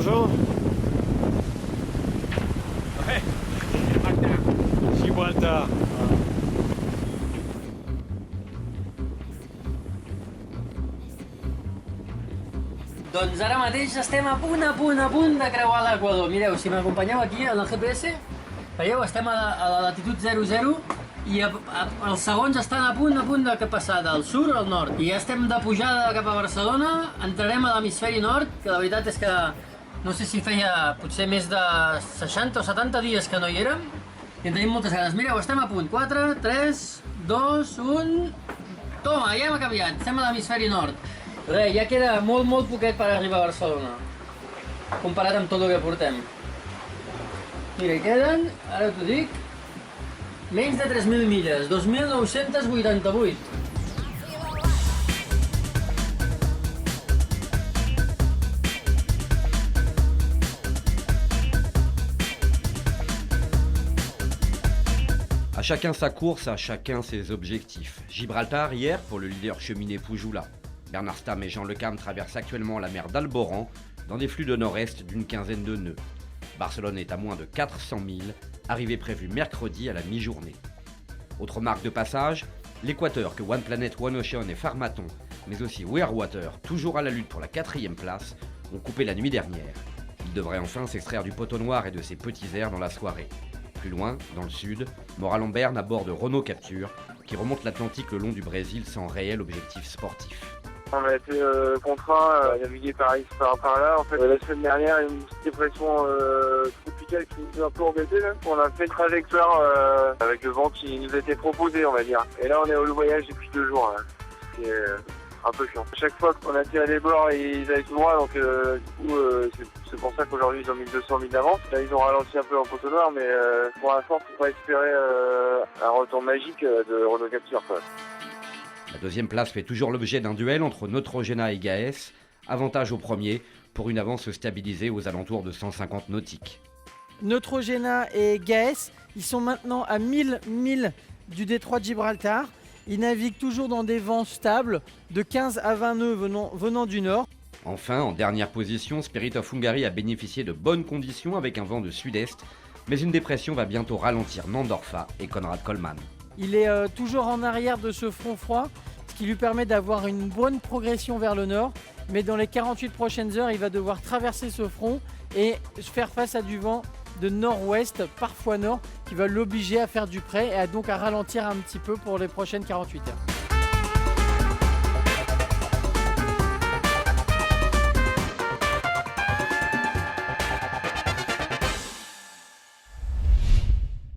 bonjour. Ouais, Gibraltar. Doncs ara mateix estem a punt de creuar l'Equador. Mireu, si m'acompanyeu aquí en el GPS, veieu, estem a la latitud 00 i els segons estan a punt de passar del sud al nord. I ja estem de pujada cap a Barcelona, entrarem a l'hemisferi nord, que la veritat és que no sé si feia potser més de 60 o 70 dies que no hi érem i en tenim moltes ganes. Mireu, estem a punt. 4, 3, 2, 1... Toma, ja hem canviat, estem a l'hemisferi nord. Res, ja queda molt poquet per arribar a Barcelona, comparat amb tot el que portem. Mira, hi queden, ara t'ho dic, menys de 3.000 milles, 2.988. À chacun sa course, à chacun ses objectifs. Gibraltar hier pour le leader cheminée Poujoula. Bernard Stamm et Jean Le Cam traversent actuellement la mer d'Alboran dans des flux de nord-est d'une quinzaine de nœuds. Barcelone est à moins de 400 000, arrivée prévue mercredi à la mi-journée. Autre marque de passage, l'Équateur que One Planet, One Ocean et Pharmaton, mais aussi Wear Water, toujours à la lutte pour la 4e place, ont coupé la nuit dernière. Ils devraient enfin s'extraire du poteau noir et de ses petits airs dans la soirée. Plus loin, dans le sud, Moral en Berne à bord de Renault Capture, qui remonte l'Atlantique le long du Brésil sans réel objectif sportif. On a été contraint à naviguer par là. En fait, la semaine dernière, il y a eu une petite dépression tropicale qui nous a un peu embêtés. On a fait une trajectoire avec le vent qui nous a été proposé, on va dire. Et là, on est au voyage depuis 2 jours. C'est un peu chiant. À chaque fois qu'on a tiré les bords, ils allaient tout droit. Donc, du coup, c'est pour ça qu'aujourd'hui, ils ont mis 200 000 d'avance. Là, ils ont ralenti un peu en poteau noir, mais pour l'instant, il ne faut pas espérer un retour magique de Renault Capture, quoi. La deuxième place fait toujours l'objet d'un duel entre Neutrogena et Gaes, avantage au premier pour une avance stabilisée aux alentours de 150 nautiques. Neutrogena et Gaes, ils sont maintenant à 1000 milles du détroit de Gibraltar. Ils naviguent toujours dans des vents stables de 15 à 20 nœuds venant du nord. Enfin, en dernière position, Spirit of Hungary a bénéficié de bonnes conditions avec un vent de sud-est, mais une dépression va bientôt ralentir Nandorfa et Konrad Coleman. Il est toujours en arrière de ce front froid, ce qui lui permet d'avoir une bonne progression vers le nord. Mais dans les 48 prochaines heures, il va devoir traverser ce front et faire face à du vent de nord-ouest, parfois nord, qui va l'obliger à faire du près et donc à ralentir un petit peu pour les prochaines 48 heures.